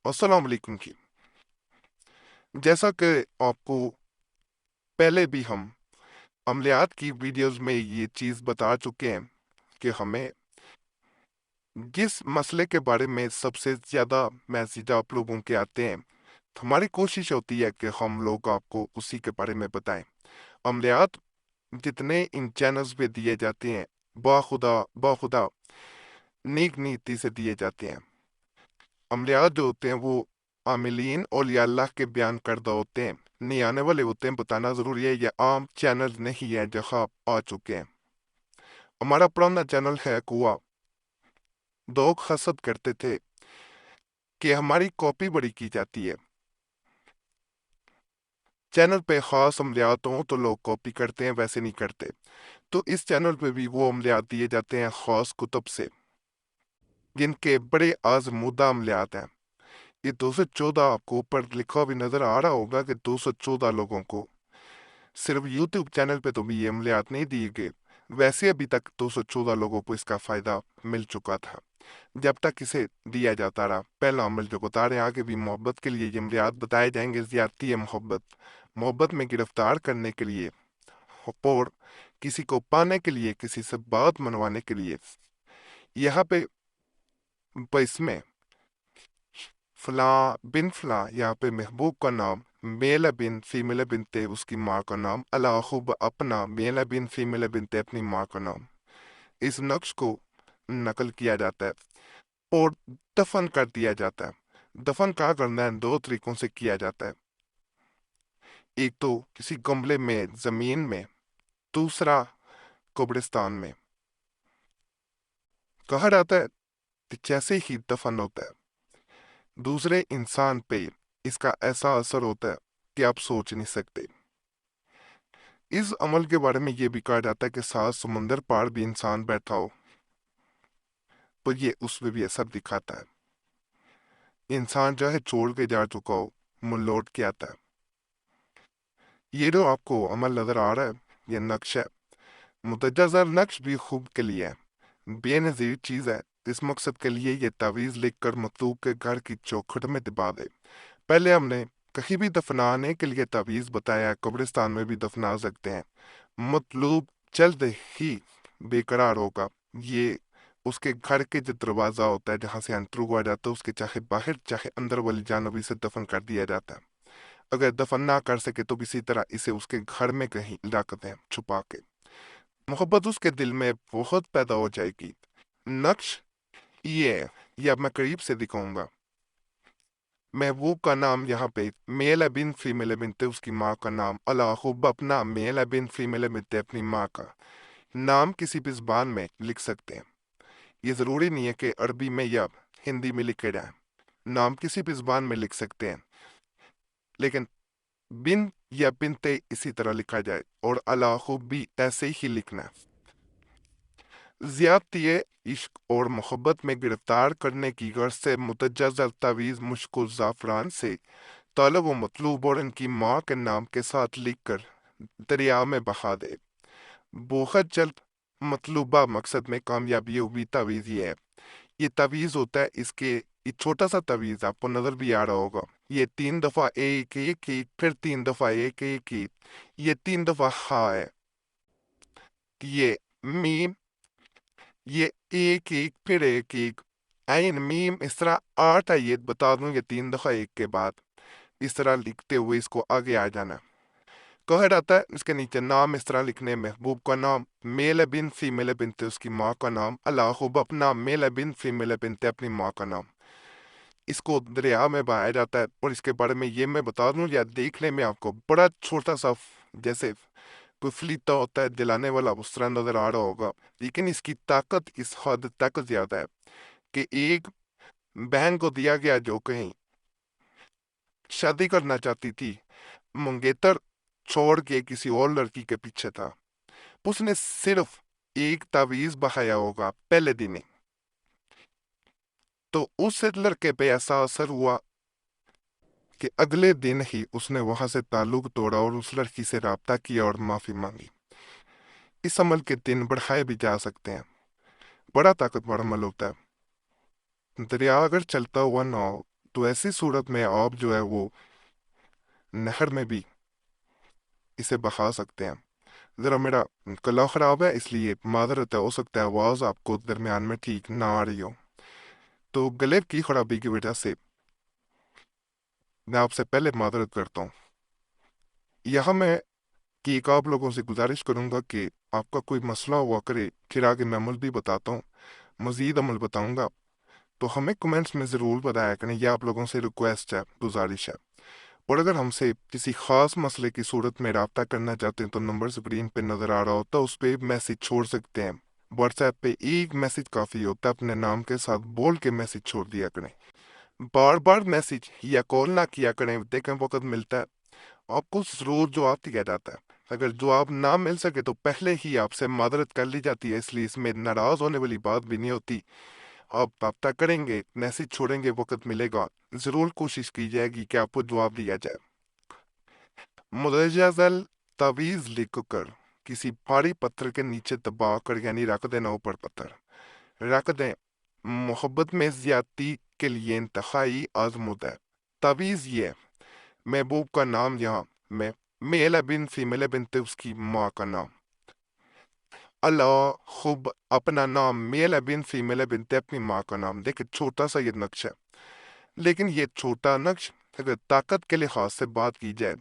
अस्सलाम वालेकुम की। जैसा कि आपको पहले भी हम अमलियात की वीडियोस में ये चीज़ बता चुके हैं कि हमें जिस मसले के बारे में सबसे ज़्यादा मैसेज आप लोगों के आते हैं, तो हमारी कोशिश होती है कि हम लोग आपको उसी के बारे में बताएं। अमलियात जितने इन चैनल्स पे दिए जाते हैं, बाखुदा बाखुदा नेक नीति से दिए जाते हैं। अमलियात जो होते हैं वो आमिलीन औलिया अल्लाह के बयान करदा होते हैं, नहीं आने वाले होते हैं। बताना ज़रूरी है, ये आम चैनल नहीं है जहाँ आप आ चुके हैं। हमारा पुराना चैनल है कुआ। लोग हसद करते थे कि हमारी कॉपी बड़ी की जाती है। चैनल पे खास अमलियात हों तो लोग कॉपी करते हैं, वैसे नहीं करते। तो इस चैनल पे भी वो अमलियात दिए जाते हैं खास कुतुब से, जिनके बड़े आजमूदा अमलियात हैं। ये 214 आपको ऊपर लिखा भी नजर आ रहा होगा कि 214 लोगों को सिर्फ यूट्यूब चैनल पे तो भी ये अमलियात नहीं दिए गए। वैसे अभी तक 214 लोगों को इसका फायदा मिल चुका था जब तक इसे दिया जाता रहा। पहला अमल जो बता रहे हैं, आगे भी मोहब्बत के लिए ये अमलियात बताए जाएंगे। ज्यादती है मोहब्बत, मोहब्बत में गिरफ्तार करने के लिए और किसी को पाने के लिए, किसी से बात मनवाने के लिए। यहाँ पे इसमें फला बिन फला, यहाँ पे महबूब का नाम, मेल बिन फीमेल बिनते उसकी माँ का नाम, अलाहुब अपना मेल बिन फीमेल बिनते अपनी माँ का नाम। इस नक्श को नकल किया जाता है और दफन कर दिया जाता है। दफन कहाँ करना है, दो तरीकों से किया जाता है। एक तो किसी गमले में जमीन में, दूसरा कब्रिस्तान में। कहा जाता है कि जैसे ही दफन होता है, दूसरे इंसान पे इसका ऐसा असर होता है कि आप सोच नहीं सकते। इस अमल के बारे में यह भी कहा जाता है कि सात समुंदर पार भी इंसान बैठा हो तो ये उसमें भी असर दिखाता है। इंसान चाहे छोड़ के जा चुका हो, मुंह लौट के आता है। ये जो आपको अमल नजर आ रहा है, ये नक्श है। मुतजज़र नक्श भी खूब के लिए है, बेनज़ीर चीज़ है। इस मकसद के लिए ये तावीज़ लिखकर मतलूब के घर की चौखट में दबा दे। पहले हमने कहीं भी दफनाने के लिए तावीज़ बताया, कब्रिस्तान में भी दफना सकते हैं। मतलूब जल्द ही बेकरार होगा। ये उसके घर के जो दरवाज़ा होता है जहाँ से एंटर हुआ जाता है, उसके चाहे बाहर चाहे अंदर वाली जानब इसे दफन कर दिया जाता है। अगर दफन ना कर सके तो किसी तरह इसे उसके घर में कहीं रख दें छुपा के। मोहब्बत उसके दिल में बहुत पैदा हो जाएगी। नक्श ये है, ये अब मैं करीब से दिखाऊंगा। महबूब का नाम यहाँ पे मेल बिन फीमेल बिनते उसकी माँ का नाम, अलाहुब अपना मेल बिन फीमेल बिनते अपनी माँ का नाम किसी भी ज़बान में लिख सकते हैं। ये ज़रूरी नहीं है कि अरबी में या हिंदी में लिखे जाए, नाम किसी भी ज़बान में लिख सकते हैं, लेकिन बिन या बिनते इसी तरह लिखा जाए और अलाहुब भी ऐसे ही लिखना है। ज्यादती इश्क और मोहब्बत में गिरफ्तार करने की गर्ज से मुतजज़्ज़ा तावीज़ मुश्कुल ज़ाफ़रान से तालब व मतलूब और इनकी माँ के नाम के साथ लिखकर दरिया में बहा दे। बहुत जल्द मतलूबा मकसद में कामयाबी हुई तावीज़ ये है। ये तावीज़ होता है, इसके ये छोटा सा तावीज़ आपको नज़र भी आ रहा होगा। ये 3 दफ़ा एक एक एक, फिर 3 दफ़ा एक एक एक, ये 3 दफ़ा हा है। ये मीम, ये एक एक फिर एक एक, आइन मीम, इस तरह 8 आयत बता दूं ये 3 दफ़ा एक के बाद। इस तरह लिखते हुए इसको आगे आ जाना। कहा जाता है इसके नीचे नाम इस तरह लिखने, महबूब का नाम, मेल बिन फीमेल बिनते उसकी माँ का नाम, अलाहुब अपना मेल बिन फीमेल बिनते अपनी माँ का नाम। इसको दरिया में बहाया जाता है। और इसके बारे में ये मैं बता दूं, या देखने में आपको बड़ा छोटा सा जैसे कोई फलीता होता है जलाने वाला, उस तरह नजर आ रहा होगा, लेकिन इसकी ताकत इस हद तक ज्यादा है कि एक बहन को दिया गया जो कहीं शादी करना चाहती थी, मंगेतर छोड़ के किसी और लड़की के पीछे था, उसने सिर्फ एक तावीज बहाया होगा पहले दिन ही, तो उस लड़के पे ऐसा असर हुआ कि अगले दिन ही उसने वहां से ताल्लुक तोड़ा और उस लड़की से राब्ता किया और माफी मांगी। इस अमल के दिन बढ़ाए भी जा सकते हैं। बड़ा ताकतवर अमल होता है। दरिया अगर चलता हुआ ना हो تو ایسی صورت میں آپ جو ہے وہ نہر میں بھی اسے بہا سکتے ہیں۔ ذرا میرا گلا خراب ہے، اس لیے معذرت ہے، ہو سکتا ہے آواز آپ کو درمیان میں ٹھیک نہ آ رہی ہو۔ تو گلے کی خرابی کی وجہ سے میں آپ سے پہلے معذرت کرتا ہوں۔ یہاں میں کہ ایک آپ لوگوں سے گزارش کروں گا کہ آپ کا کوئی مسئلہ ہوا کرے، پھر آگے میں عمل بھی بتاتا ہوں، مزید عمل بتاؤں گا، تو ہمیں کمنٹس میں ضرور بتایا کریں، یہ آپ لوگوں سے ریکویسٹ ہے، گزارش ہے۔ اور اگر ہم سے کسی خاص مسئلے کی صورت میں رابطہ کرنا چاہتے ہیں تو نمبر اسکرین پہ نظر آ رہا ہوتا ہے، اس پہ میسج چھوڑ سکتے ہیں۔ واٹس ایپ پہ ایک میسج کافی ہوتا ہے، اپنے نام کے ساتھ بول کے میسج چھوڑ دیا کریں، بار بار میسج یا کال نہ کیا کریں۔ دیکھیں وقت ملتا ہے آپ کو ضرور جواب دیا جاتا ہے، اگر جواب نہ مل سکے تو پہلے ہی آپ سے معذرت کر لی جاتی ہے، اس لیے اس میں ناراض ہونے والی بات بھی نہیں ہوتی۔ آپ رابطہ کریں گے، میسج چھوڑیں گے، وقت ملے گا، ضرور کوشش کی جائے گی کہ آپ کو جواب دیا جائے۔ مدرجہ ذیل تعویذ لکھ کر کسی بھاری پتھر کے نیچے دبا کر، یعنی رکھ دینا اوپر پتھر رکھ دیں، محبت میں زیادتی کے لیے انتہائی آزمود ہے۔ تعویذ یہ ہے، محبوب کا نام، یہاں میں میل ہے بن فیمیل ہے بنتے اس کی ماں کا نام، اللہ خوب اپنا نام، میل ہے بن فیمیل ہے بنتے اپنی ماں کا نام۔ دیکھیں چھوٹا سا یہ نقش ہے، لیکن یہ چھوٹا نقش اگر طاقت کے لحاظ سے بات کی جائے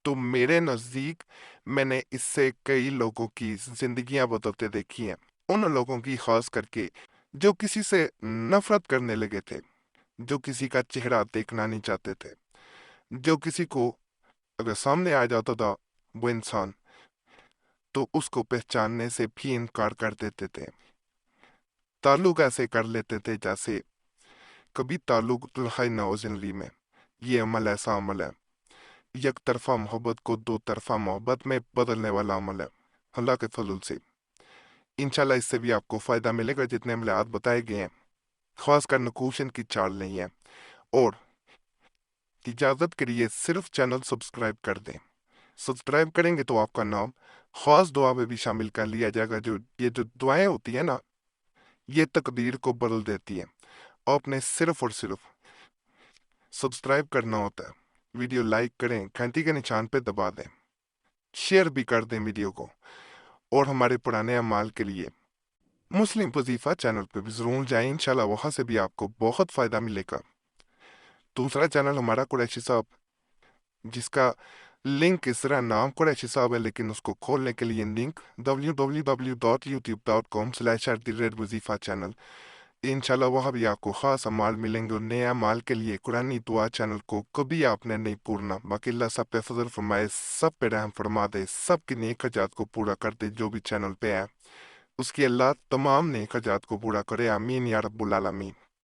تو میرے نزدیک میں نے اس سے کئی لوگوں کی زندگیاں بدلتے دیکھی ہیں، ان لوگوں کی خاص کر کے جو کسی سے نفرت کرنے لگے تھے، جو کسی کا چہرہ دیکھنا نہیں چاہتے تھے، جو کسی کو اگر سامنے آ جاتا تھا وہ انسان تو اس کو پہچاننے سے بھی انکار کر دیتے تھے، تعلق ایسے کر لیتے تھے جیسے کبھی تعلق لہائی نہ ہو زندگی میں۔ یہ عمل ایسا عمل ہے، یک طرفہ محبت کو دو طرفہ محبت میں بدلنے والا عمل ہے، اللہ کے فضل سے انشاءاللہ اس سے بھی آپ کو فائدہ ملے گا۔ جتنے عملیات بتائے گئے ہیں، خاص کر نکوشن کی چال نہیں ہے، اور اجازت کے لیے صرف چینل سبسکرائب کر دیں، سبسکرائب کریں گے تو آپ کا نام خاص دعا میں بھی شامل کر لیا جائے گا۔ یہ جو دعائیں ہوتی ہیں نا، یہ تقدیر کو بدل دیتی ہیں۔ آپ نے صرف اور صرف سبسکرائب کرنا ہوتا ہے، ویڈیو لائک کریں، گھنٹی کے نشان پہ دبا دیں، شیئر بھی کر دیں ویڈیو کو، اور ہمارے پرانے اعمال کے لیے مسلم وظیفہ چینل پہ بھی ضرور جائیں، انشاءاللہ وہاں سے بھی آپ کو بہت فائدہ ملے گا۔ دوسرا چینل ہمارا قریشی صاحب، جس کا لنک اس طرح نام قریشی صاحب ہے، لیکن اس کو کھولنے کے لیے لنک www.youtube.com/وظیفہ چینل، انشاءاللہ وہاں بھی آپ کو خاص اعمال ملیں گے، اور نئے اعمال کے لیے قرآنی دعا چینل کو کبھی آپ نے نہیں پورنا۔ باقی اللہ سب پہ فضل فرمائے، سب پہ رحم فرما دے، سب کی نیک حاجات کو پورا کر دے، جو بھی چینل پہ ہے اس کی اللہ تمام نیک حاجات کو پورا کرے، آمین یا رب العالمین۔